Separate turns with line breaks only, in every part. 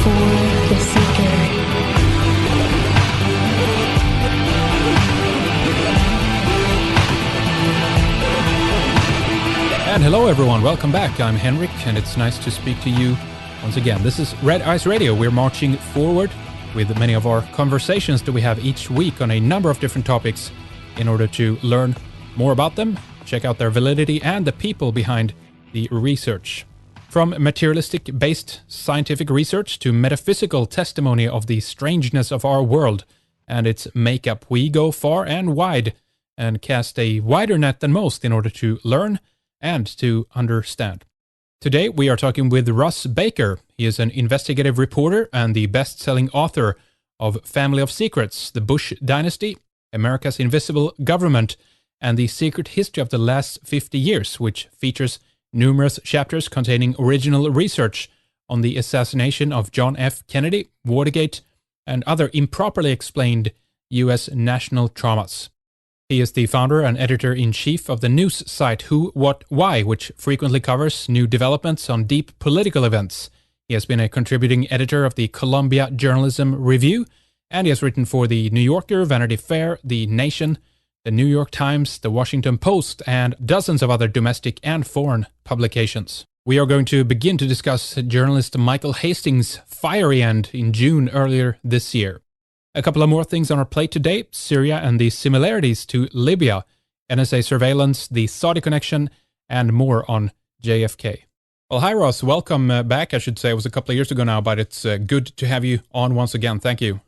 for the seeker.
And hello everyone, welcome back. I'm Henrik, and it's nice to speak to you once again. This is Red Eyes Radio. We're marching forward with many of our conversations that we have each week on a number of different topics in order to learn more about them, check out their validity, and the people behind the research. From materialistic-based scientific research to metaphysical testimony of the strangeness of our world and its makeup, we go far and wide and cast a wider net than most in order to learn and to understand. Today we are talking with Russ Baker. He is an investigative reporter and the best-selling author of Family of Secrets, The Bush Dynasty, America's Invisible Government, and the Secret History of the Last 50 Years, which features numerous chapters containing original research on the assassination of John F. Kennedy, Watergate, and other improperly explained U.S. national traumas. He is the founder and editor-in-chief of the news site WhoWhatWhy, which frequently covers new developments on deep political events. He has been a contributing editor of the Columbia Journalism Review, and he has written for the New Yorker, Vanity Fair, The Nation, the New York Times, the Washington Post, and dozens of other domestic and foreign publications. We are going to begin to discuss journalist Michael Hastings' fiery end in June earlier this year. A couple of more things on our plate today: Syria and the similarities to Libya, NSA surveillance, the Saudi connection, and more on JFK. Well, hi Ross, welcome back, I should say. It was a couple of years ago now, but it's good to have you on once again. Thank you.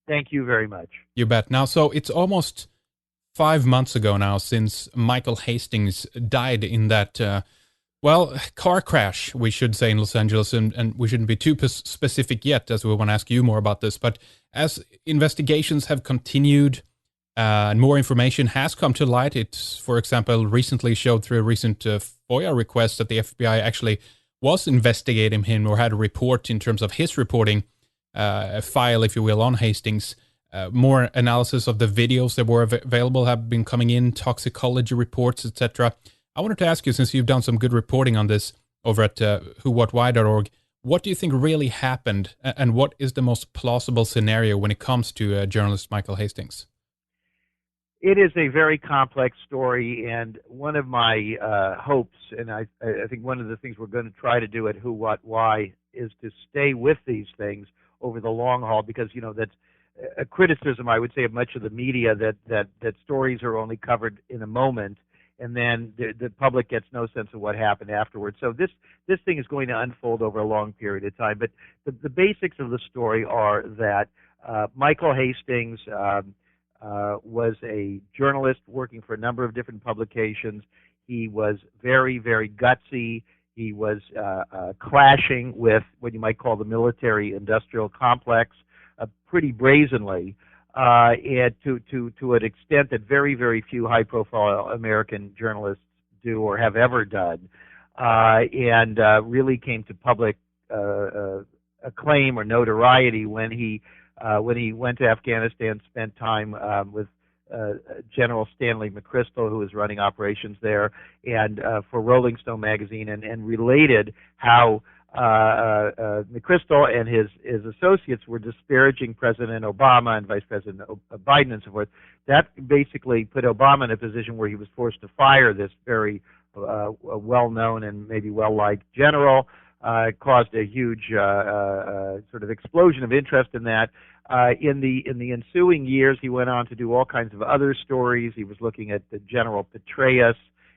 Thank you very much.
You bet. Now, so it's almost 5 months ago now since Michael Hastings died in that, car crash, we should say, in Los Angeles, and we shouldn't be too specific yet, as we want to ask you more about this, but as investigations have continued and more information has come to light, it's, for example, recently showed through a recent FOIA request that the FBI actually was investigating him or had a report in terms of his reporting, a file, if you will, on Hastings. More analysis of the videos that were available have been coming in, toxicology reports, etc. I wanted to ask you, since you've done some good reporting on this over at WhoWhatWhy.org, what do you think really happened, and what is the most plausible scenario when it comes to journalist Michael Hastings?
It is a very complex story, and one of my hopes, and I think one of the things we're going to try to do at WhoWhatWhy is to stay with these things over the long haul, because, you know, that's a criticism, I would say, of much of the media, that stories are only covered in a moment, and then the public gets no sense of what happened afterwards. So this thing is going to unfold over a long period of time. But the basics of the story are that Michael Hastings was a journalist working for a number of different publications. He was very, very gutsy. He was clashing with what you might call the military-industrial complex pretty brazenly. And to an extent that very, very few high-profile American journalists do or have ever done, and really came to public acclaim or notoriety when he went to Afghanistan, spent time with General Stanley McChrystal, who was running operations there, and for Rolling Stone magazine, and related how McChrystal and his associates were disparaging President Obama and Vice President Biden and so forth. That basically put Obama in a position where he was forced to fire this very well-known and maybe well-liked general. It caused a huge sort of explosion of interest in that. In the ensuing years, he went on to do all kinds of other stories. He was looking at the General Petraeus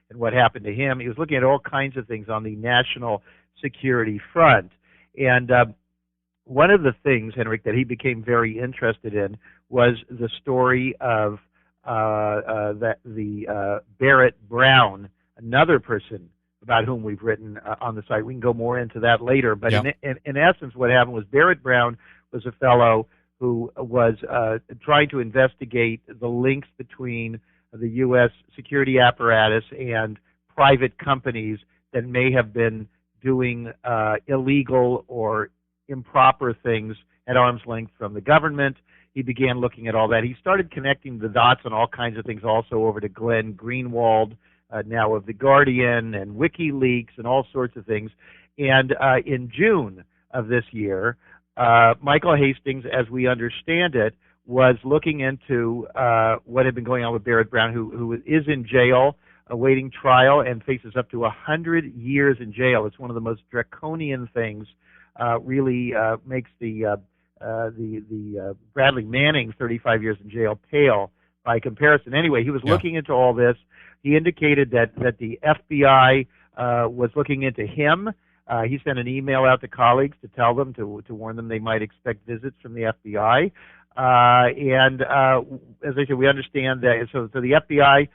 and what happened to him. He was looking at all kinds of things on the national security front. And one of the things, Henrik, that he became very interested in was the story of Barrett Brown, another person about whom we've written on the site. We can go more into that later. But
yeah.
in essence, what happened was Barrett Brown was a fellow who was trying to investigate the links between the U.S. security apparatus and private companies that may have been doing illegal or improper things at arm's length from the government. He began looking at all that. He started connecting the dots on all kinds of things also over to Glenn Greenwald, now of The Guardian and WikiLeaks and all sorts of things. And in June of this year, Michael Hastings, as we understand it, was looking into what had been going on with Barrett Brown, who is in jail awaiting trial and faces up to 100 years in jail. It's one of the most draconian things. Really makes the Bradley Manning 35 years in jail pale by comparison. Anyway, he was looking into all this. He indicated that the FBI was looking into him. He sent an email out to colleagues to tell them, to warn them they might expect visits from the FBI. And as I said, we understand that. So the FBI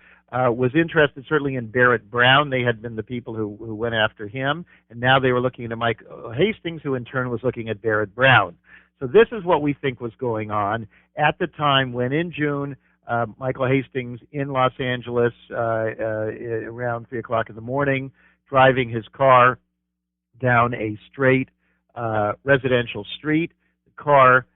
was interested certainly in Barrett Brown. They had been the people who went after him, and now they were looking into Michael Hastings, who in turn was looking at Barrett Brown. So this is what we think was going on at the time when, in June, Michael Hastings in Los Angeles around 3 o'clock in the morning, driving his car down a straight residential street. The car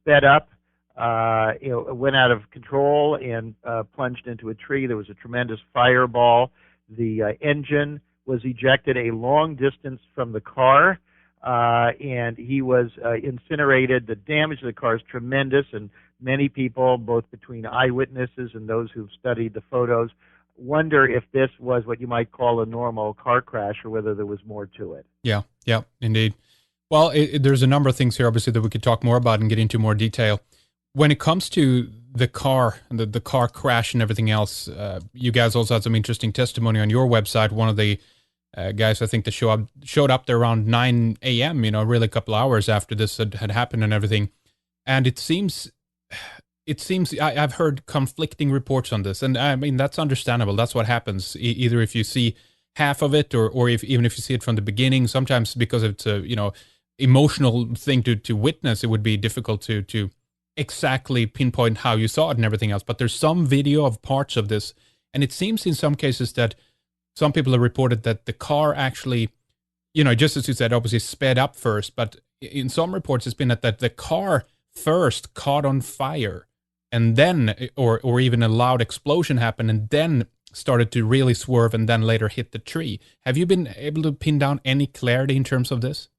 sped up, went out of control and plunged into a tree. There was a tremendous fireball. The engine was ejected a long distance from the car, and he was incinerated. The damage to the car is tremendous, and many people, both between eyewitnesses and those who've studied the photos, wonder if this was what you might call a normal car crash or whether there was more to it.
Yeah, indeed. Well, there's a number of things here, obviously, that we could talk more about and get into more detail. When it comes to the car, the car crash and everything else, you guys also had some interesting testimony on your website. One of the guys, I think, that showed up there around 9 a.m., really a couple hours after this had happened and everything. And it seems I've heard conflicting reports on this, and I mean, that's understandable. That's what happens. Either if you see half of it, or even if you see it from the beginning, sometimes because it's a emotional thing to witness, it would be difficult to exactly pinpoint how you saw it and everything else. But there's some video of parts of this, and it seems in some cases that some people have reported that the car actually, just as you said, obviously sped up first, but in some reports it's been that the car first caught on fire, and then, or even a loud explosion happened, and then started to really swerve, and then later hit the tree. Have you been able to pin down any clarity in terms of this?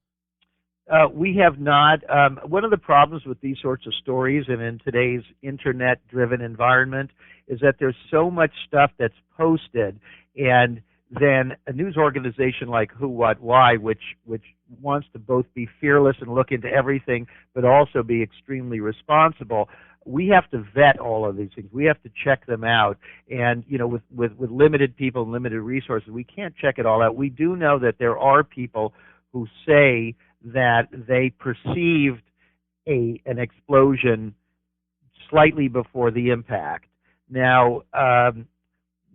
We have not. One of the problems with these sorts of stories, and in today's internet-driven environment, is that there's so much stuff that's posted, and then a news organization like WhoWhatWhy, which wants to both be fearless and look into everything, but also be extremely responsible. We have to vet all of these things. We have to check them out. And, with limited people and limited resources, we can't check it all out. We do know that there are people who say that they perceived an explosion slightly before the impact. Now,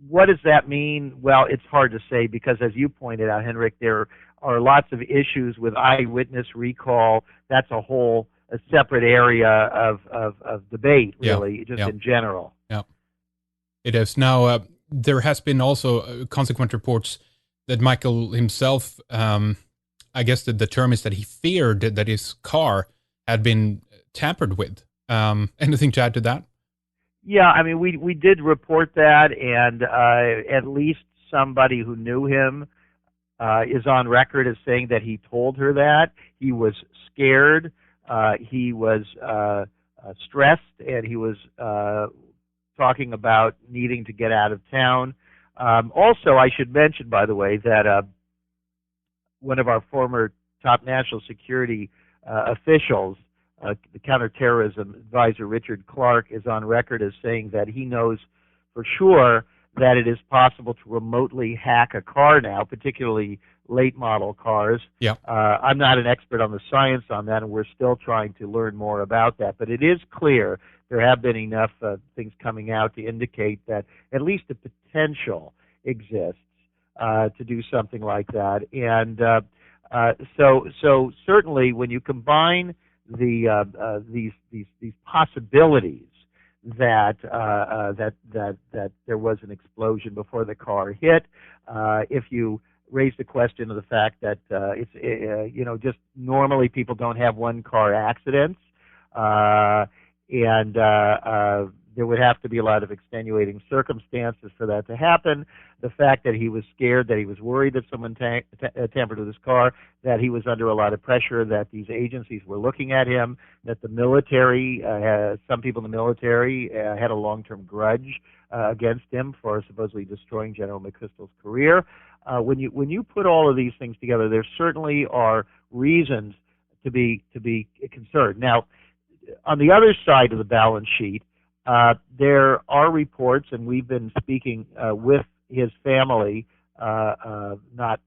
what does that mean? Well, it's hard to say because, as you pointed out, Henrik, there are lots of issues with eyewitness recall. That's a separate area of debate, really, in general.
Yeah, it is. Now, there has been also consequent reports that Michael himself, I guess the term is that he feared that his car had been tampered with. Anything to add to that?
Yeah, I mean, we did report that, and at least somebody who knew him is on record as saying that he told her that. He was scared, he was stressed, and he was talking about needing to get out of town. Also, I should mention, by the way, that one of our former top national security officials, the counterterrorism advisor Richard Clark, is on record as saying that he knows for sure that it is possible to remotely hack a car now, particularly late model cars.
Yeah.
I'm not an expert on the science on that, and we're still trying to learn more about that. But it is clear there have been enough things coming out to indicate that at least the potential exists to do something like that. And so certainly when you combine these possibilities that there was an explosion before the car hit, if you raise the question of the fact that just normally people don't have one car accidents, and there would have to be a lot of extenuating circumstances for that to happen. The fact that he was scared, that he was worried that someone tampered with his car, that he was under a lot of pressure, that these agencies were looking at him, that the military, some people in the military had a long-term grudge against him for supposedly destroying General McChrystal's career. When you put all of these things together, there certainly are reasons to be concerned. Now, on the other side of the balance sheet, there are reports, and we've been speaking with his family, not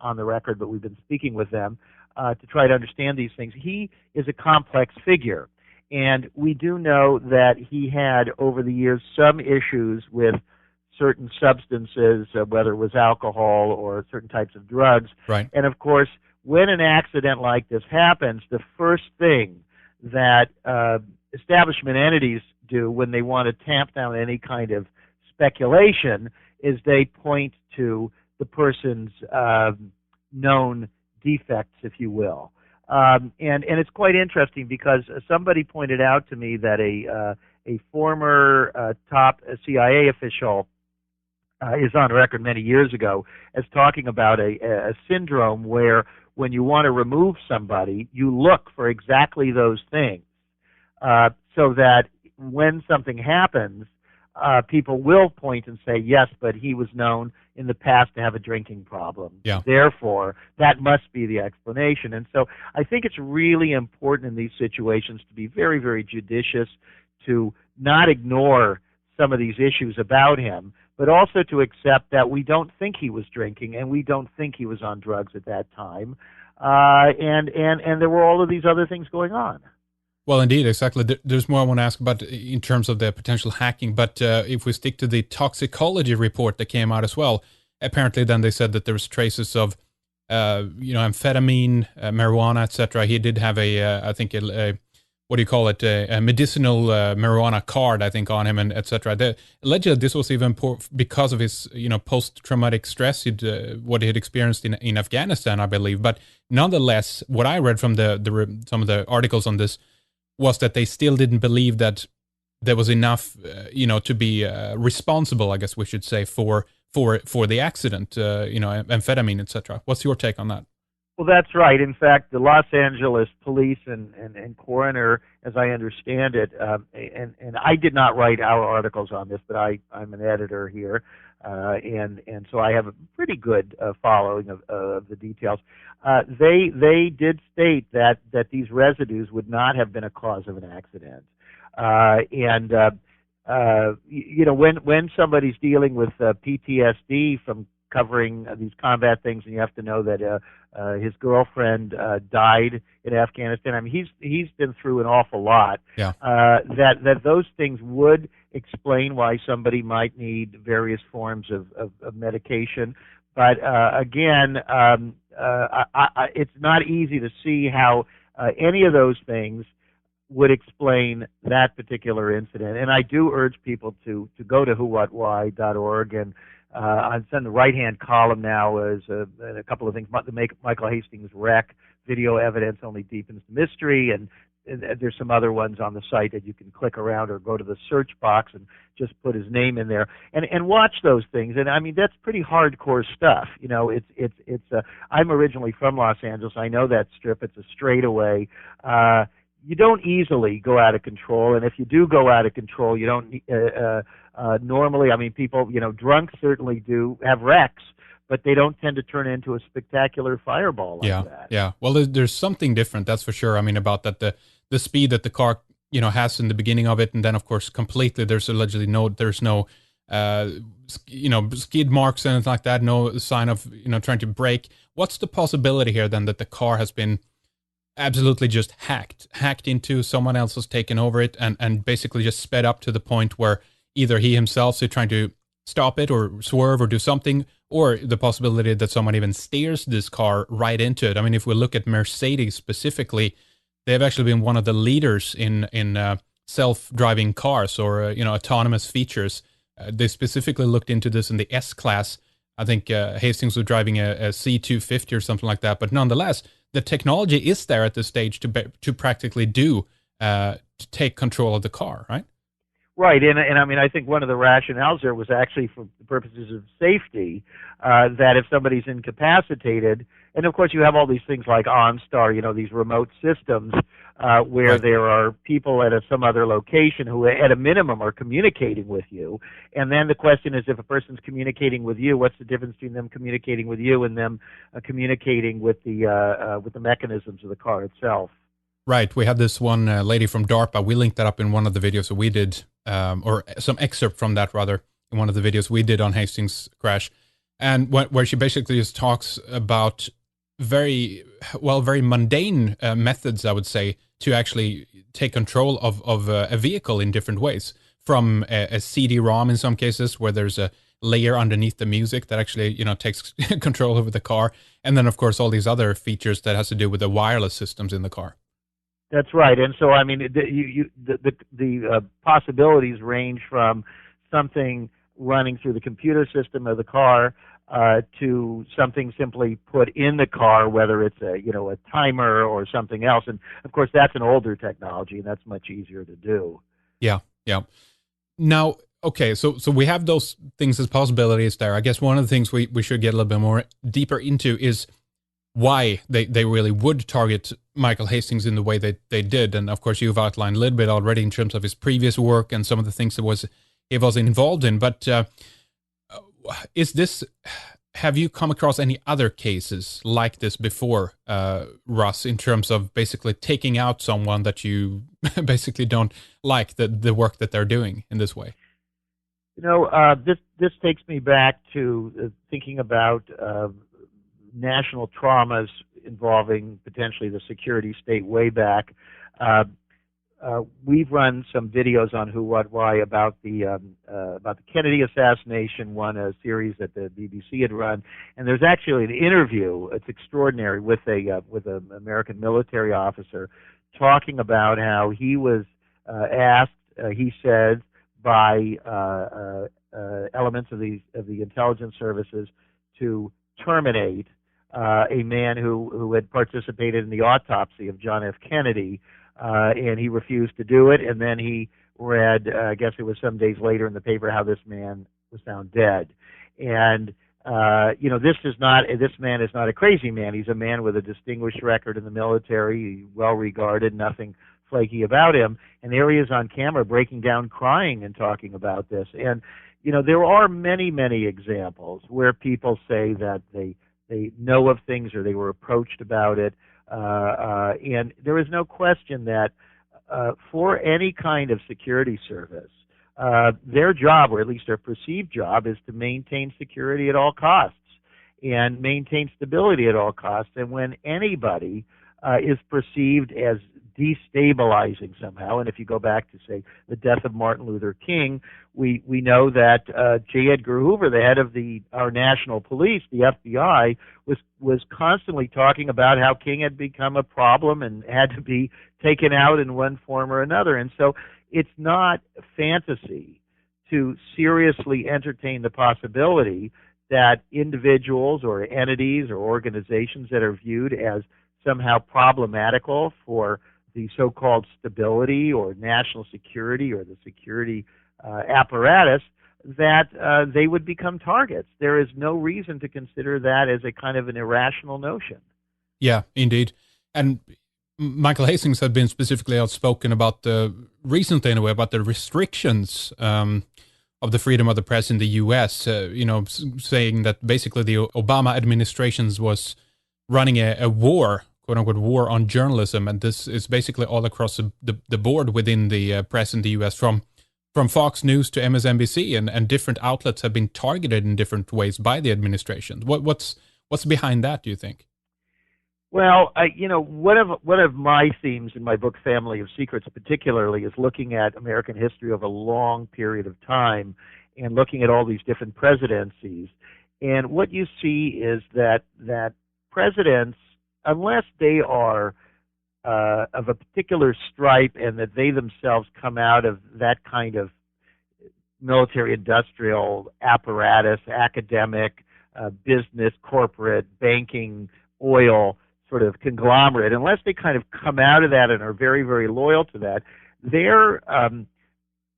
on the record, but we've been speaking with them to try to understand these things. He is a complex figure, and we do know that he had, over the years, some issues with certain substances, whether it was alcohol or certain types of drugs.
Right.
And, of course, when an accident like this happens, the first thing that establishment entities do when they want to tamp down any kind of speculation is they point to the person's known defects, if you will. And it's quite interesting because somebody pointed out to me that a former top CIA official is on record many years ago as talking about a syndrome where when you want to remove somebody, you look for exactly those things so that when something happens, people will point and say, yes, but he was known in the past to have a drinking problem.
Yeah.
Therefore, that must be the explanation. And so I think it's really important in these situations to be very, very judicious, to not ignore some of these issues about him, but also to accept that we don't think he was drinking and we don't think he was on drugs at that time. And there were all of these other things going on.
Well, indeed, exactly. There's more I want to ask about in terms of the potential hacking, but if we stick to the toxicology report that came out as well, apparently then they said that there was traces of, amphetamine, marijuana, etc. He did have I think what do you call it, a medicinal marijuana card, I think, on him, and etc. Allegedly, this was even because of his, post-traumatic stress, what he had experienced in Afghanistan, I believe. But nonetheless, what I read from some of the articles on this was that they still didn't believe that there was enough, to be responsible, I guess we should say, for the accident, amphetamine, etc. What's your take on that?
Well, that's right. In fact, the Los Angeles police and coroner, as I understand it, and I did not write our articles on this, but I'm an editor here, and so I have a pretty good following of the details. They did state that these residues would not have been a cause of an accident, when somebody's dealing with PTSD from covering these combat things, and you have to know that his girlfriend died in Afghanistan. I mean, he's been through an awful lot.
Yeah.
That those things would explain why somebody might need various forms of medication. But again, it's not easy to see how any of those things would explain that particular incident. And I do urge people to go to WhoWhatWhy.org, and on the right-hand column now is a couple of things. The Michael Hastings wreck, video evidence only deepens the mystery, and there's some other ones on the site that you can click around or go to the search box and just put his name in there and watch those things. And I mean, that's pretty hardcore stuff. I'm originally from Los Angeles. I know that strip. It's a straightaway. You don't easily go out of control, and if you do go out of control, you don't normally. I mean, people, drunks certainly do have wrecks, but they don't tend to turn into a spectacular fireball like that. Yeah.
Well, there's something different, that's for sure. I mean, about that the speed that the car has in the beginning of it, and then of course completely there's allegedly no skid marks and anything like that, no sign of trying to brake. What's the possibility here then that the car has been absolutely just hacked into, someone else has taken over it and basically just sped up to the point where either he himself is trying to stop it or swerve or do something, or the possibility that someone even steers this car right into it? I mean, if we look at Mercedes specifically, they've actually been one of the leaders in self-driving cars or autonomous features. They specifically looked into this in the S-Class. I think Hastings was driving a C250 or something like that, but nonetheless, the technology is there at this stage to practically to take control of the car, right?
Right, and I mean, I think one of the rationales there was actually for the purposes of safety, that if somebody's incapacitated, and of course you have all these things like OnStar, these remote systems where
Right.
there are people at some other location who, at a minimum, are communicating with you. And then the question is, if a person's communicating with you, what's the difference between them communicating with you and them communicating with the mechanisms of the car itself?
Right. We had this one lady from DARPA. We linked that up in one of the videos that we did, or some excerpt from that rather, in one of the videos we did on Hastings crash, and where she basically just talks about very mundane methods, I would say, to actually take control of a vehicle in different ways. From a CD-ROM in some cases, where there's a layer underneath the music that actually takes control over the car, and then of course all these other features that has to do with the wireless systems in the car.
That's right, and so I mean, the possibilities range from something running through the computer system of the car to something simply put in the car, whether it's a timer or something else. And of course, that's an older technology, and that's much easier to do.
Yeah, yeah. Now, okay, so we have those things as possibilities there. I guess one of the things we should get a little bit more deeper into is why they really would target Michael Hastings in the way they did. And of course, you've outlined a little bit already in terms of his previous work and some of the things that he was involved in. But have you come across any other cases like this before, Russ, in terms of basically taking out someone that you basically don't like the work that they're doing in this way?
This takes me back to thinking about national traumas involving potentially the security state way back. We've run some videos on WhoWhatWhy about the Kennedy assassination, a series that the BBC had run, and there's actually an interview. It's extraordinary with an American military officer talking about how he was asked, he said, by elements of the intelligence services to terminate a man who had participated in the autopsy of John F. Kennedy, and he refused to do it. And then he read, I guess it was some days later in the paper, how this man was found dead. And this man is not a crazy man. He's a man with a distinguished record in the military, well regarded, nothing flaky about him. And there he is on camera breaking down, crying, and talking about this. And there are many, many examples where people say that they know of things or they were approached about it. And there is no question that for any kind of security service, their job, or at least their perceived job, is to maintain security at all costs and maintain stability at all costs. And when anybody is perceived as destabilizing somehow, and if you go back to, say, the death of Martin Luther King, we know that J. Edgar Hoover, the head of our national police, the FBI, was constantly talking about how King had become a problem and had to be taken out in one form or another. And so it's not fantasy to seriously entertain the possibility that individuals or entities or organizations that are viewed as somehow problematical for the so-called stability or national security or the security apparatus, that they would become targets. There is no reason to consider that as a kind of an irrational notion.
Yeah, indeed. And Michael Hastings had been specifically outspoken about recently anyway, about the restrictions of the freedom of the press in the U.S., saying that basically the Obama administration was running a war, quote-unquote war on journalism, and this is basically all across the board within the press in the U.S., from Fox News to MSNBC, and different outlets have been targeted in different ways by the administration. What's behind that, do you think?
Well, one of my themes in my book, Family of Secrets, particularly, is looking at American history over a long period of time and looking at all these different presidencies. And what you see is that presidents, unless they are of a particular stripe and that they themselves come out of that kind of military-industrial apparatus, academic, business, corporate, banking, oil sort of conglomerate, unless they kind of come out of that and are very, very loyal to that,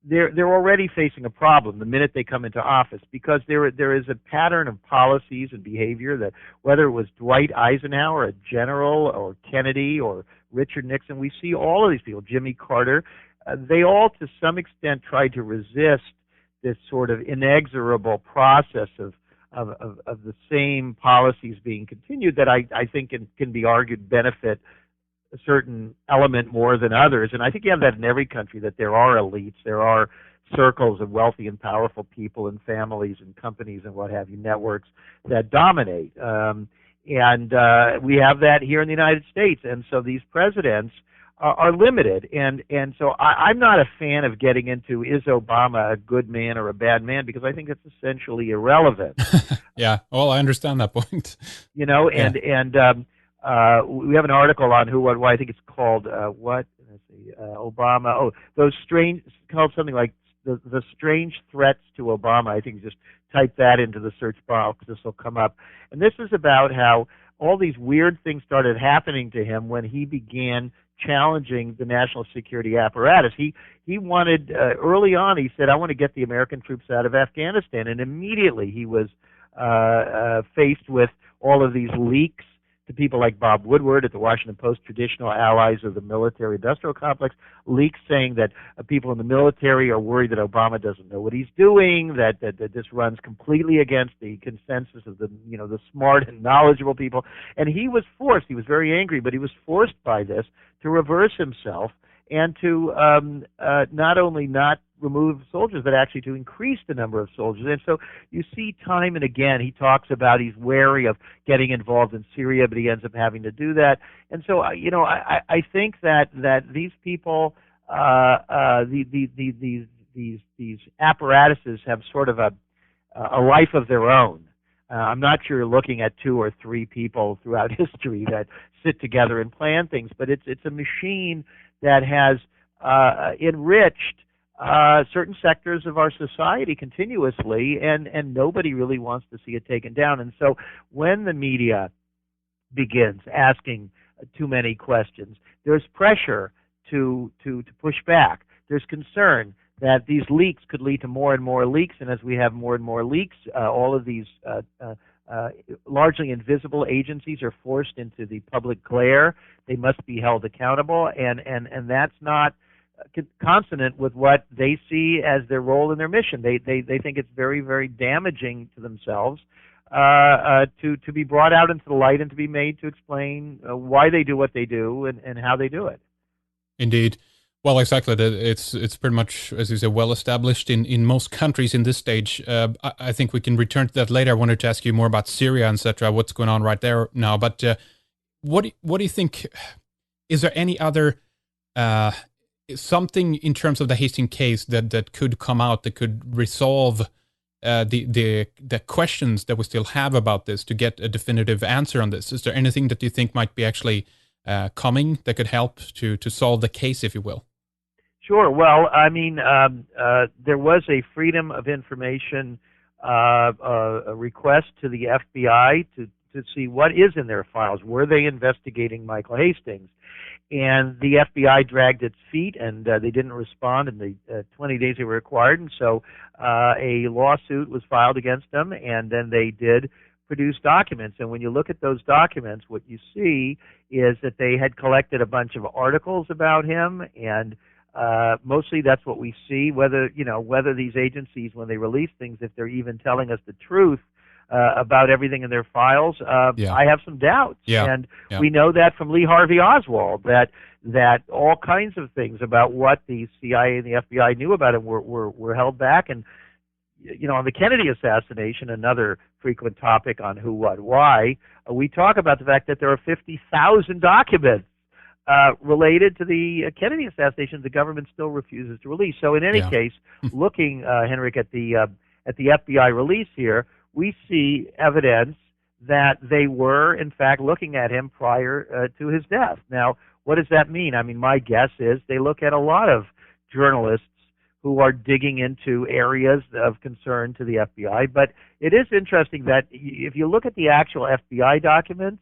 they're already facing a problem the minute they come into office, because there is a pattern of policies and behavior that, whether it was Dwight Eisenhower, a general, or Kennedy, or Richard Nixon, we see all of these people, Jimmy Carter, they all to some extent tried to resist this sort of inexorable process of the same policies being continued that I think can be argued benefit a certain element more than others. And I think you have that in every country, that there are elites, there are circles of wealthy and powerful people and families and companies and what have you, networks that dominate. And we have that here in the United States. And so these presidents are limited. And so I'm not a fan of getting into, is Obama a good man or a bad man, because I think it's essentially irrelevant.
Yeah, well, I understand that point.
You know, and we have an article on WhoWhatWhy. I think it's called Obama. Oh, those strange. It's called something like the strange threats to Obama. I think you just type that into the search box. This will come up. And this is about how all these weird things started happening to him when he began challenging the national security apparatus. He wanted early on. He said, "I want to get the American troops out of Afghanistan," and immediately he was faced with all of these leaks to people like Bob Woodward at the Washington Post, traditional allies of the military-industrial complex, leaks saying that people in the military are worried that Obama doesn't know what he's doing, that this runs completely against the consensus of the smart and knowledgeable people. And he was forced, he was very angry, but he was forced by this to reverse himself and to not only not remove soldiers, but actually to increase the number of soldiers. And so you see time and again, he talks about he's wary of getting involved in Syria, but he ends up having to do that. And so, I think that these people, these apparatuses have sort of a life of their own. I'm not sure you're looking at 2 or 3 people throughout history that sit together and plan things, but it's a machine that has enriched certain sectors of our society continuously, and nobody really wants to see it taken down. And so when the media begins asking too many questions, there's pressure to push back. There's concern that these leaks could lead to more and more leaks, and as we have more and more leaks, all of these largely invisible agencies are forced into the public glare. They must be held accountable, and that's not consonant with what they see as their role in their mission. They think it's very, very damaging to themselves to be brought out into the light and to be made to explain why they do what they do and how they do it.
Indeed. Well, exactly. It's pretty much, as you say, well established in most countries in this stage. I think we can return to that later. I wanted to ask you more about Syria, etc. What's going on right there now? But what do you think? Is there any other something in terms of the Hastings case that could come out that could resolve the questions that we still have about this, to get a definitive answer on this? Is there anything that you think might be actually coming that could help to solve the case, if you will?
Sure. Well, I mean, there was a Freedom of Information a request to the FBI to see what is in their files. Were they investigating Michael Hastings? And the FBI dragged its feet, and they didn't respond in the 20 days they were required. And so a lawsuit was filed against them, and then they did produce documents. And when you look at those documents, what you see is that they had collected a bunch of articles about him, and mostly that's what we see. Whether these agencies, when they release things, if they're even telling us the truth about everything in their files, I have some doubts. And we know that from Lee Harvey Oswald, that all kinds of things about what the CIA and the FBI knew about him were held back. And on the Kennedy assassination, another frequent topic on Who, What, Why, we talk about the fact that there are 50,000 documents related to the Kennedy assassination the government still refuses to release. So in any case, looking, Henrik, at the FBI release here, we see evidence that they were, in fact, looking at him prior to his death. Now, what does that mean? I mean, my guess is they look at a lot of journalists who are digging into areas of concern to the FBI. But it is interesting that if you look at the actual FBI documents,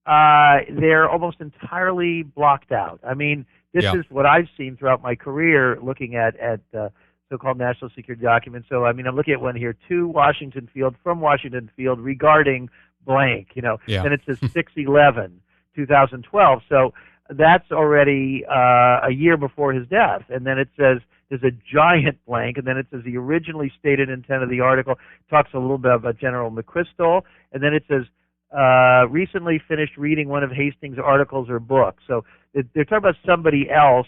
they're almost entirely blocked out. I mean, this is what I've seen throughout my career, looking at so-called national security documents. So, I mean, I'm looking at one here, to Washington Field, from Washington Field, regarding blank,
Yeah.
Then it says 6/11, 2012. So that's already a year before his death. And then it says, there's a giant blank, and then it says the originally stated intent of the article talks a little bit about General McChrystal, and then it says recently finished reading one of Hastings' articles or books. So they're talking about somebody else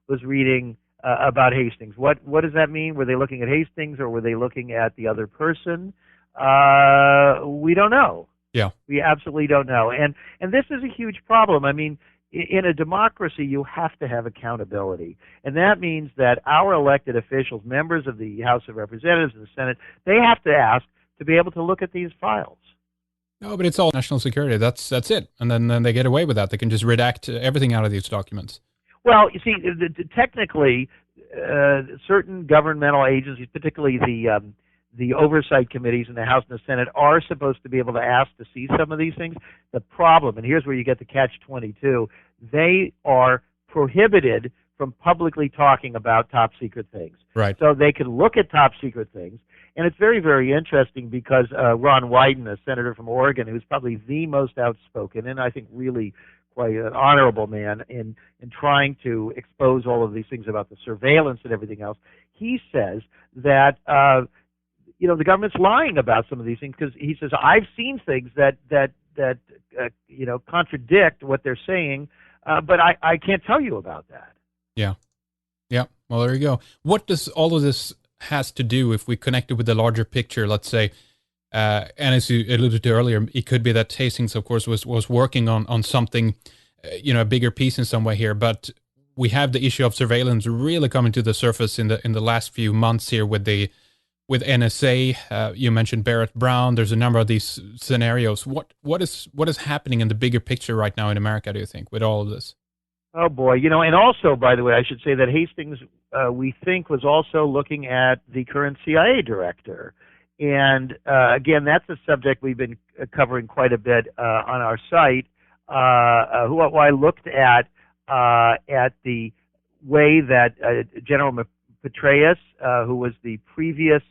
was reading about Hastings. What does that mean? Were they looking at Hastings, or were they looking at the other person? We don't know.
Yeah.
We absolutely don't know. And this is a huge problem. I mean, in a democracy, you have to have accountability. And that means that our elected officials, members of the House of Representatives and the Senate, they have to ask to be able to look at these files.
No, but it's all national security. That's it. And then they get away with that. They can just redact everything out of these documents.
Well, you see, technically, certain governmental agencies, particularly the oversight committees in the House and the Senate, are supposed to be able to ask to see some of these things. The problem, and here's where you get the catch-22, they are prohibited from publicly talking about top secret things.
Right.
So they can look at top secret things. And it's very, very interesting because Ron Wyden, a senator from Oregon, who's probably the most outspoken and I think really quite an honorable man in trying to expose all of these things about the surveillance and everything else, he says that the government's lying about some of these things, because he says, I've seen things that contradict what they're saying, but I can't tell you about that.
Yeah. Well, there you go. What does all of this has to do if we connect it with the larger picture? Let's say, and as you alluded to earlier, it could be that Hastings, of course, was working on something, a bigger piece in some way here. But we have the issue of surveillance really coming to the surface in the last few months here with NSA. You mentioned Barrett Brown. There's a number of these scenarios. What is happening in the bigger picture right now in America, do you think, with all of this?
Oh boy, and also, by the way, I should say that Hastings, we think, was also looking at the current CIA director. And again, that's a subject we've been covering quite a bit on our site. WhoWhatWhy looked at the way that General Petraeus, who was the previous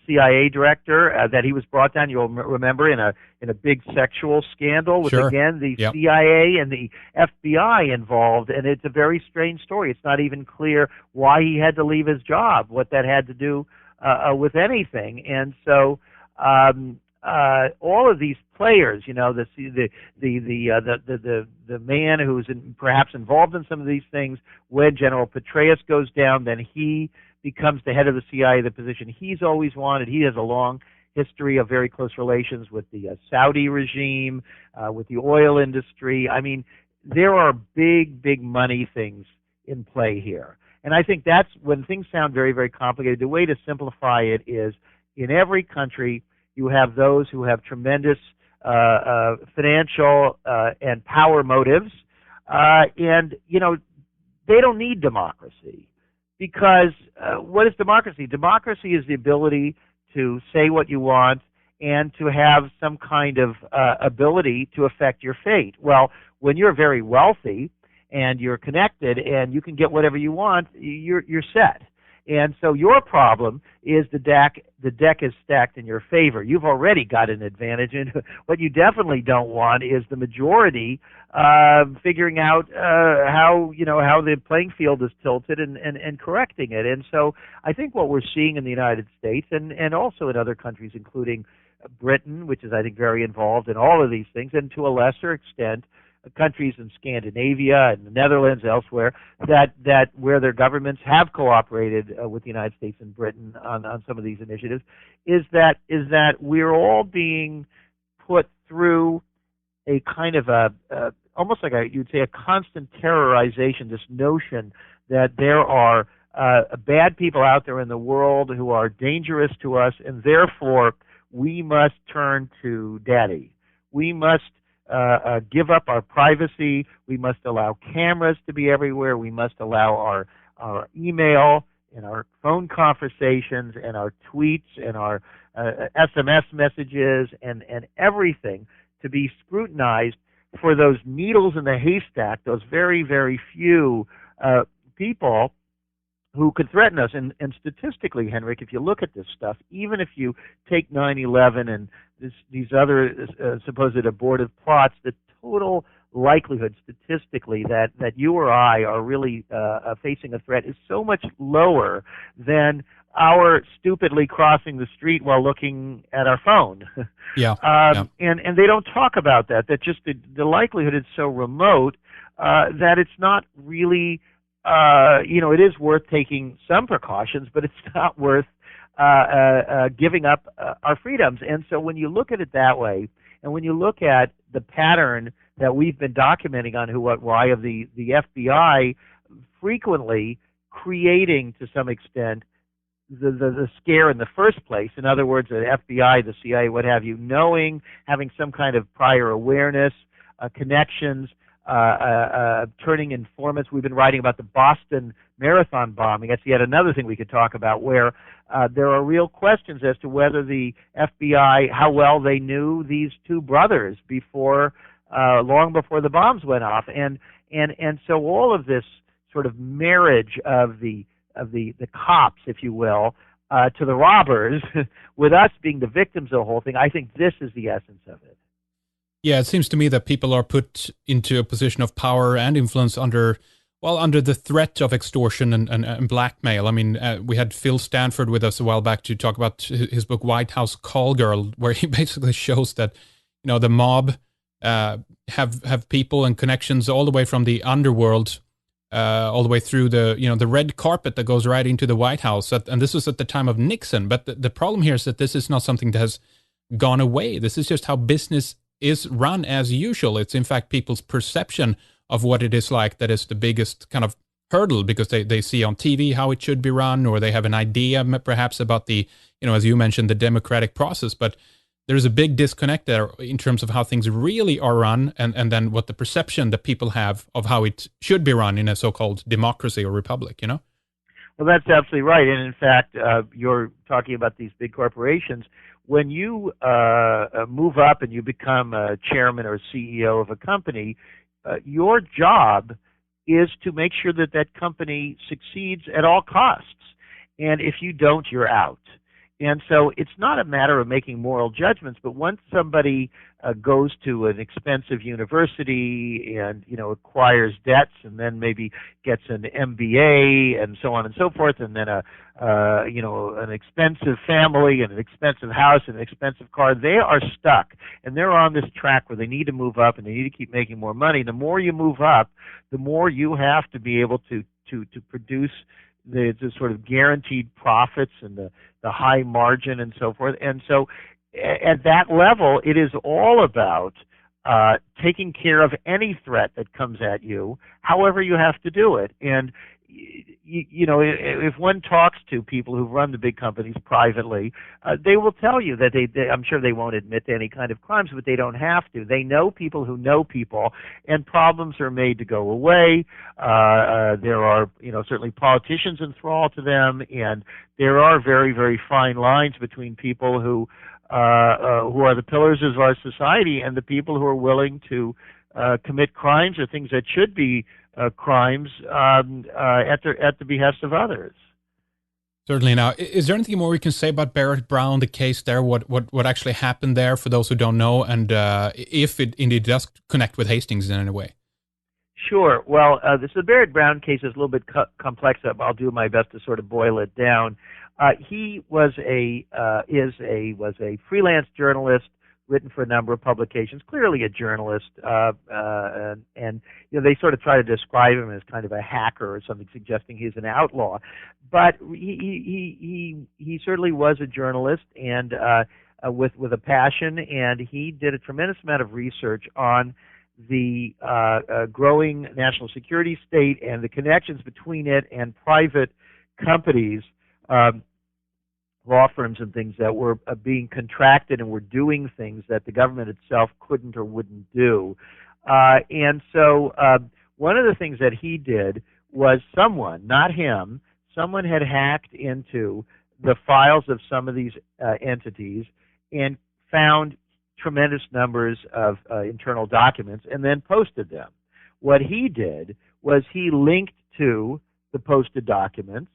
CIA director, that he was brought down. You'll remember in a big sexual scandal with
Sure.
again the
Yep.
CIA and the FBI involved, and it's a very strange story. It's not even clear why he had to leave his job, what that had to do with anything, and so all of these players, the man who's perhaps involved in some of these things. When General Petraeus goes down, then he becomes the head of the CIA, the position he's always wanted. He has a long history of very close relations with the Saudi regime, with the oil industry. I mean, there are big money things in play here. And I think that's when things sound very, very complicated. The way to simplify it is, in every country, you have those who have tremendous financial and power motives, and they don't need democracy, because what is democracy? Democracy is the ability to say what you want and to have some kind of ability to affect your fate. Well, when you're very wealthy and you're connected and you can get whatever you want, you're set. And so your problem is the deck is stacked in your favor. You've already got an advantage, and what you definitely don't want is the majority figuring out how the playing field is tilted and correcting it. And so I think what we're seeing in the United States and also in other countries, including Britain, which is, I think, very involved in all of these things, and to a lesser extent countries in Scandinavia and the Netherlands, elsewhere, that where their governments have cooperated with the United States and Britain on some of these initiatives, is that we're all being put through a kind of almost like you'd say a constant terrorization, this notion that there are bad people out there in the world who are dangerous to us, and therefore we must turn to Daddy. We must give up our privacy. We must allow cameras to be everywhere. We must allow our email and our phone conversations and our tweets and our SMS messages and everything to be scrutinized for those needles in the haystack, those very, very few people who could threaten us. And statistically, Henrik, if you look at this stuff, even if you take 9/11 and these other supposed abortive plots, the total likelihood statistically that you or I are really facing a threat is so much lower than our stupidly crossing the street while looking at our phone.
Yeah.
And they don't talk about that. That just the likelihood is so remote that it's not really. It is worth taking some precautions, but it's not worth giving up our freedoms. And so when you look at it that way, and when you look at the pattern that we've been documenting on Who, What, Why of the FBI frequently creating, to some extent, the scare in the first place. In other words, the FBI, the CIA, what have you, knowing, having some kind of prior awareness, connections, turning informants. We've been writing about the Boston Marathon bombing. That's yet another thing we could talk about, where there are real questions as to whether the FBI, how well they knew these two brothers before, long before the bombs went off, and so all of this sort of marriage of the cops, if you will, to the robbers, with us being the victims of the whole thing. I think this is the essence of it.
Yeah, it seems to me that people are put into a position of power and influence under the threat of extortion and blackmail. I mean, we had Phil Stanford with us a while back to talk about his book White House Call Girl, where he basically shows that, the mob have people and connections all the way from the underworld, all the way through the red carpet that goes right into the White House. And this was at the time of Nixon. But the problem here is that this is not something that has gone away. This is just how business is run as usual. It's in fact people's perception of what it is like that is the biggest kind of hurdle, because they see on TV how it should be run, or they have an idea perhaps about the, as you mentioned, the democratic process. But there's a big disconnect there in terms of how things really are run, and then what the perception that people have of how it should be run in a so-called democracy or republic, Well,
that's absolutely right. And in fact, you're talking about these big corporations. When you move up and you become a chairman or CEO of a company, your job is to make sure that that company succeeds at all costs. And if you don't, you're out. And so it's not a matter of making moral judgments, but once somebody goes to an expensive university and, acquires debts and then maybe gets an MBA and so on and so forth, and then an expensive family and an expensive house and an expensive car, they are stuck. And they're on this track where they need to move up and they need to keep making more money. The more you move up, the more you have to be able to produce the sort of guaranteed profits and the high margin and so forth. And so at that level, it is all about taking care of any threat that comes at you, however you have to do it. And if one talks to people who run the big companies privately, they will tell you that I'm sure they won't admit to any kind of crimes, but they don't have to. They know people who know people, and problems are made to go away. There are, certainly politicians enthralled to them, and there are very, very fine lines between people who are the pillars of our society and the people who are willing to commit crimes or things that should be crimes at the behest of others.
Certainly. Now, is there anything more we can say about Barrett Brown, the case there, what actually happened there for those who don't know, and if it indeed does connect with Hastings in any way?
Sure. Well, the Barrett Brown case is a little bit complex. I'll do my best to sort of boil it down. He was a freelance journalist, written for a number of publications, clearly a journalist, and they sort of try to describe him as kind of a hacker or something, suggesting he's an outlaw. But he certainly was a journalist, and with a passion, and he did a tremendous amount of research on the growing national security state and the connections between it and private companies, law firms and things that were being contracted and were doing things that the government itself couldn't or wouldn't do. And so one of the things that he did was someone, not him, someone had hacked into the files of some of these entities and found tremendous numbers of internal documents and then posted them. What he did was he linked to the posted documents,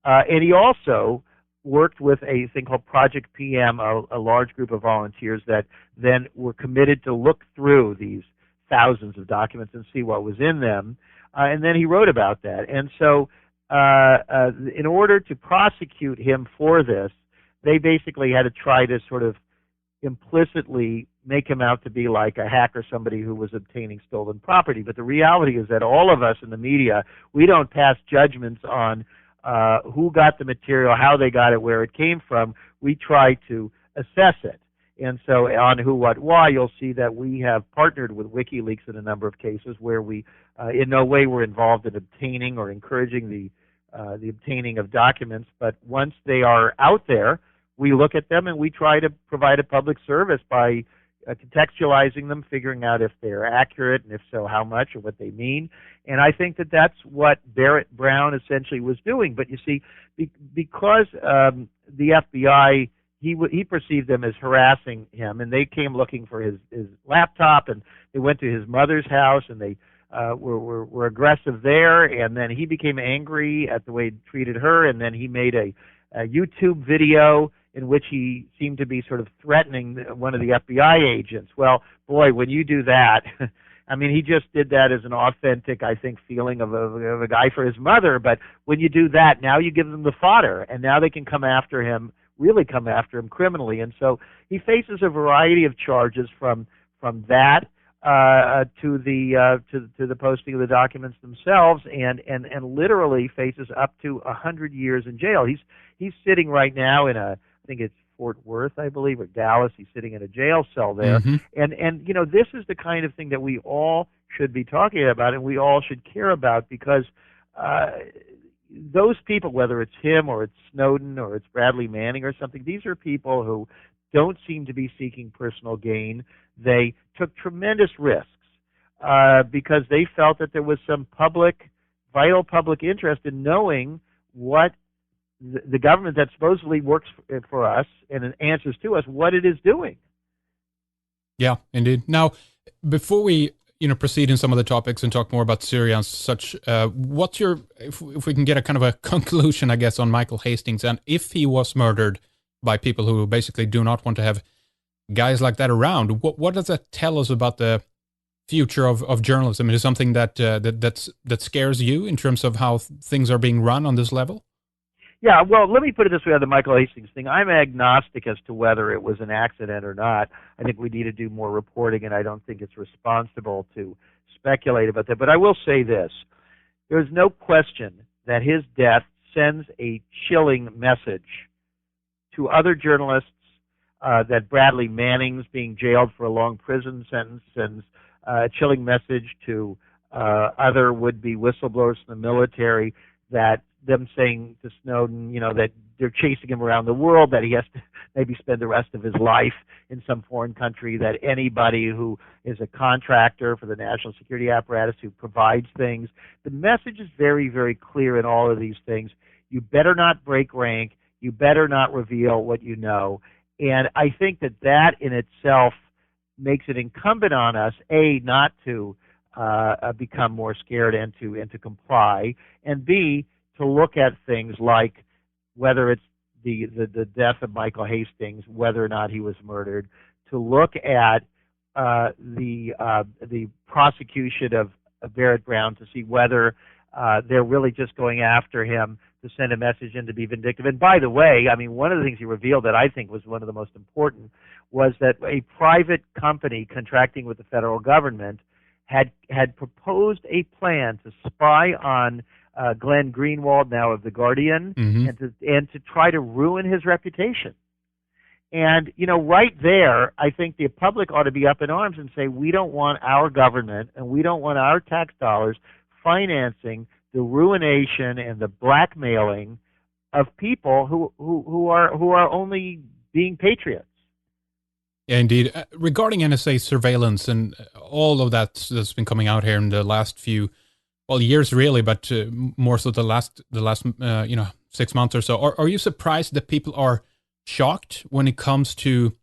And he also worked with a thing called Project PM, a large group of volunteers that then were committed to look through these thousands of documents and see what was in them. And then he wrote about that. And so in order to prosecute him for this, they basically had to try to sort of implicitly make him out to be like a hacker, somebody who was obtaining stolen property. But the reality is that all of us in the media, we don't pass judgments on who got the material, how they got it, where it came from. We try to assess it. And so on Who, What, Why, you'll see that we have partnered with WikiLeaks in a number of cases where we in no way were involved in obtaining or encouraging the obtaining of documents. But once they are out there, we look at them and we try to provide a public service by contextualizing them, figuring out if they're accurate, and if so, how much or what they mean. And I think that that's what Barrett Brown essentially was doing. But you see, because the FBI, he perceived them as harassing him, and they came looking for his laptop, and they went to his mother's house, and they were aggressive there, and then he became angry at the way he treated her, and then he made a YouTube video in which he seemed to be sort of threatening one of the FBI agents. Well, boy, when you do that, I mean, he just did that as an authentic, I think, feeling of a guy for his mother. But when you do that, now you give them the fodder, and now they can come after him, really come after him criminally. And so he faces a variety of charges from that to the posting of the documents themselves, and literally faces up to 100 years in jail. He's sitting right now in I think it's Fort Worth, I believe, or Dallas. He's sitting in a jail cell there. Mm-hmm. And you know, this is the kind of thing that we all should be talking about, and we all should care about, because those people, whether it's him or it's Snowden or it's Bradley Manning or something, these are people who don't seem to be seeking personal gain. They took tremendous risks because they felt that there was some vital public interest in knowing what the government that supposedly works for us and answers to us, what it is doing.
Yeah, indeed. Now, before we proceed in some of the topics and talk more about Syria and such, what's your, if we can get a kind of a conclusion, I guess, on Michael Hastings, and if he was murdered by people who basically do not want to have guys like that around, what does that tell us about the future of journalism? Is it something that scares you in terms of how things are being run on this level?
Yeah, well, let me put it this way on the Michael Hastings thing. I'm agnostic as to whether it was an accident or not. I think we need to do more reporting, and I don't think it's responsible to speculate about that. But I will say this. There's no question that his death sends a chilling message to other journalists that Bradley Manning's being jailed for a long prison sentence sends a chilling message to other would-be whistleblowers in the military, that them saying to Snowden, that they're chasing him around the world, that he has to maybe spend the rest of his life in some foreign country, that anybody who is a contractor for the national security apparatus who provides things. The message is very, very clear in all of these things. You better not break rank. You better not reveal what you know. And I think that in itself makes it incumbent on us, A, not to become more scared and to comply, and B, to look at things like whether it's the death of Michael Hastings, whether or not he was murdered, to look at the prosecution of Barrett Brown, to see whether they're really just going after him to send a message in to be vindictive. And by the way, I mean, one of the things he revealed that I think was one of the most important was that a private company contracting with the federal government had proposed a plan to spy on Glenn Greenwald, now of The Guardian, mm-hmm. and to try to ruin his reputation. And, right there, I think the public ought to be up in arms and say, we don't want our government and we don't want our tax dollars financing the ruination and the blackmailing of people who are only being patriots.
Yeah, indeed. Regarding NSA surveillance and all of that's been coming out here in the last few years, really, but more so the last 6 months or so. Are you surprised that people are shocked when it comes to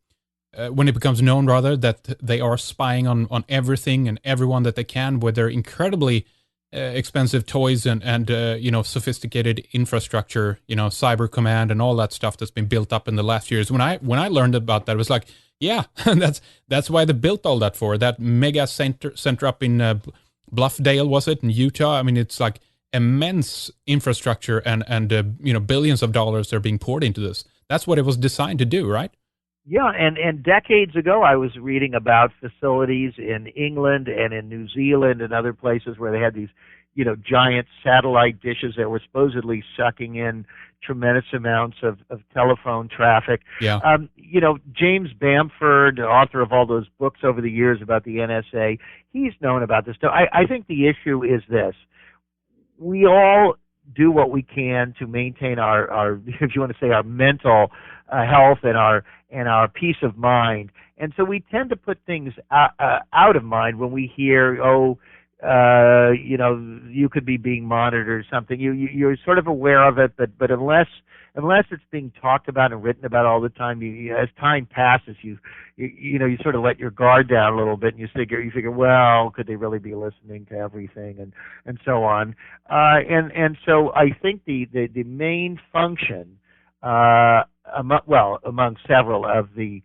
when it becomes known, rather, that they are spying on everything and everyone that they can with their incredibly expensive toys and sophisticated infrastructure, cyber command and all that stuff that's been built up in the last years. When I learned about that, it was like, yeah, that's why they built all that for that mega center up in Bluffdale, was it, in Utah? I mean, it's like immense infrastructure and billions of dollars are being poured into this. That's what it was designed to do, right?
Yeah, and decades ago, I was reading about facilities in England and in New Zealand and other places where they had these, giant satellite dishes that were supposedly sucking in tremendous amounts of telephone traffic.
Yeah.
James Bamford, author of all those books over the years about the NSA, he's known about this stuff. I think the issue is this. We all do what we can to maintain our if you want to say, our mental health and our peace of mind. And so we tend to put things out of mind when we hear, you could be being monitored or something. You're sort of aware of it, but unless it's being talked about and written about all the time, as time passes, you sort of let your guard down a little bit, and you figure, well, could they really be listening to everything, and so on. And so I think the main function, among several of the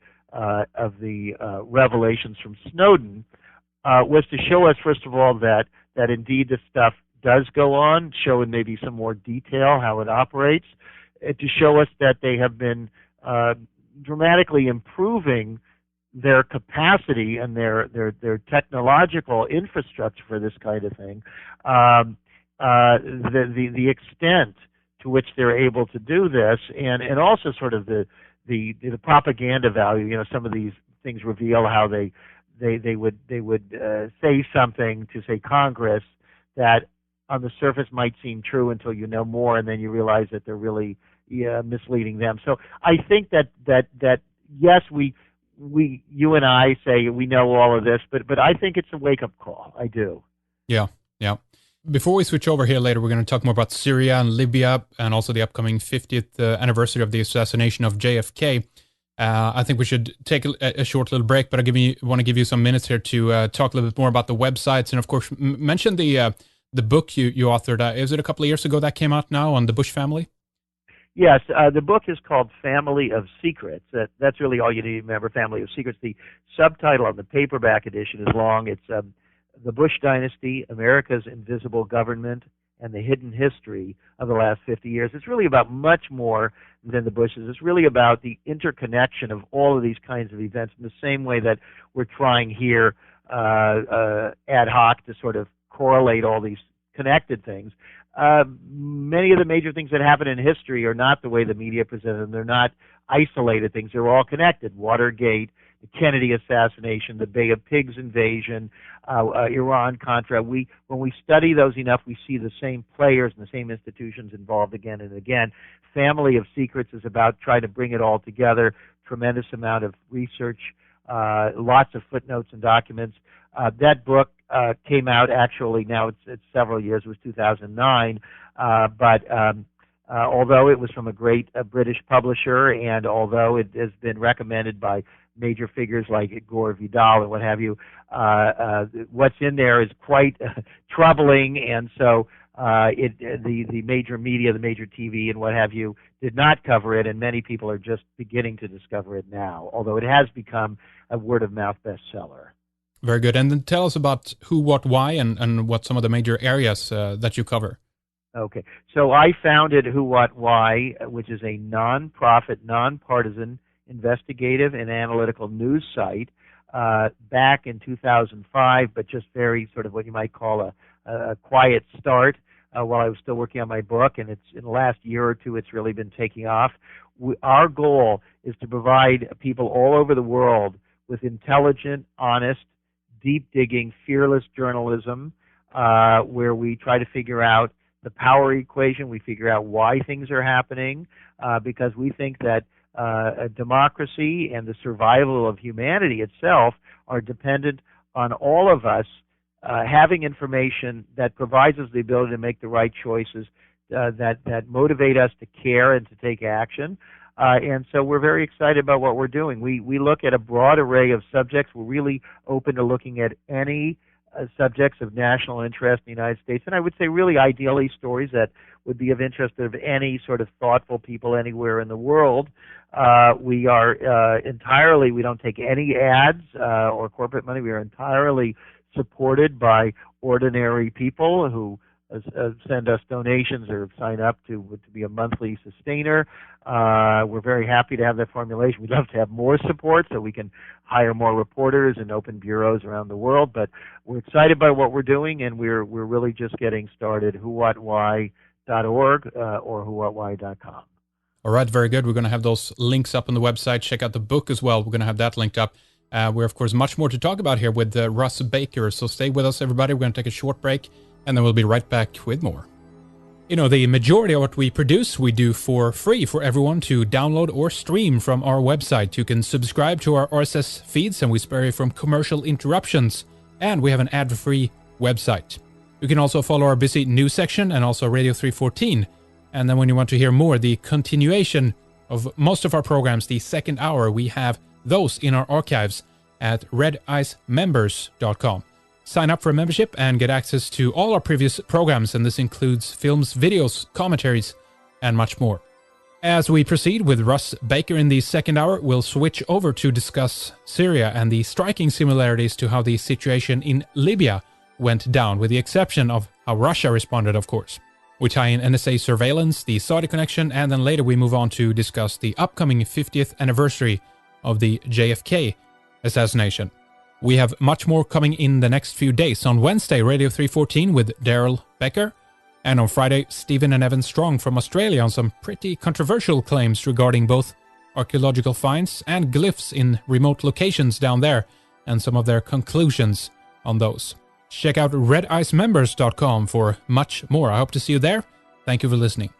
revelations from Snowden, was to show us, first of all, that indeed this stuff does go on, show in maybe some more detail how it operates, to show us that they have been dramatically improving their capacity and their technological infrastructure for this kind of thing, the extent to which they're able to do this, and also sort of the propaganda value. Some of these things reveal how they would say something to, say, Congress that on the surface might seem true until you know more, and then you realize that they're really misleading them. So I think that yes, you and I say we know all of this, but I think it's a wake-up call. I do.
Yeah. Before we switch over here later, we're going to talk more about Syria and Libya and also the upcoming 50th anniversary of the assassination of JFK. I think we should take a short little break, but I want to give you some minutes here to talk a little bit more about the websites and, of course, mention the book you authored. Is it a couple of years ago that came out now on the Bush family?
Yes, the book is called Family of Secrets. That's really all you need to remember, Family of Secrets. The subtitle on the paperback edition is long. It's The Bush Dynasty, America's Invisible Government, and the Hidden History of the Last 50 Years. It's really about much more than the Bushes. It's really about the interconnection of all of these kinds of events in the same way that we're trying here ad hoc to sort of correlate all these connected things. Many of the major things that happen in history are not the way the media present them. They're not isolated things. They're all connected. Watergate, the Kennedy assassination, the Bay of Pigs invasion, Iran-Contra. When we study those enough, we see the same players and the same institutions involved again and again. Family of Secrets is about trying to bring it all together. Tremendous amount of research, lots of footnotes and documents. That book came out, actually, now it's several years. It was 2009. But although it was from a great British publisher, and although it has been recommended by major figures like Gore Vidal and what have you, what's in there is quite troubling, and so the major media, the major TV and what have you, did not cover it, and many people are just beginning to discover it now, although it has become a word-of-mouth bestseller.
Very good. And then tell us about Who, What, Why, and what some of the major areas that you cover.
Okay. So I founded Who, What, Why, which is a non-profit, non-partisan, investigative and analytical news site back in 2005, but just very sort of what you might call a quiet start while I was still working on my book, and it's in the last year or two it's really been taking off. Our goal is to provide people all over the world with intelligent, honest, deep-digging, fearless journalism where we try to figure out the power equation, we figure out why things are happening, because we think that a democracy and the survival of humanity itself are dependent on all of us having information that provides us the ability to make the right choices, that motivate us to care and to take action. And so we're very excited about what we're doing. We look at a broad array of subjects. We're really open to looking at any subjects of national interest in the United States, and I would say really ideally stories that would be of interest of any sort of thoughtful people anywhere in the world. We are entirely, we don't take any ads or corporate money. We are entirely supported by ordinary people who send us donations or sign up to be a monthly sustainer. We're very happy to have that formulation. We'd love to have more support so we can hire more reporters and open bureaus around the world. But we're excited by what we're doing, and we're really just getting started. WhoWhatWhy.org or WhoWhatWhy.com.
All right, very good. We're going to have those links up on the website. Check out the book as well. We're going to have that linked up. We're, of course, much more to talk about here with Russ Baker. So stay with us, everybody. We're going to take a short break, and then we'll be right back with more. You know, the majority of what we produce, we do for free for everyone to download or stream from our website. You can subscribe to our RSS feeds, and we spare you from commercial interruptions. And we have an ad-free website. You can also follow our busy news section and also Radio 314. And then when you want to hear more, the continuation of most of our programs, the second hour, we have those in our archives at redicemembers.com. Sign up for a membership and get access to all our previous programs, and this includes films, videos, commentaries, and much more. As we proceed with Russ Baker in the second hour, we'll switch over to discuss Syria and the striking similarities to how the situation in Libya went down, with the exception of how Russia responded, of course. We tie in NSA surveillance, the Saudi connection, and then later we move on to discuss the upcoming 50th anniversary of the JFK assassination. We have much more coming in the next few days. On Wednesday, Radio 314 with Daryl Becker. And on Friday, Stephen and Evan Strong from Australia on some pretty controversial claims regarding both archaeological finds and glyphs in remote locations down there, and some of their conclusions on those. Check out redicemembers.com for much more. I hope to see you there. Thank you for listening.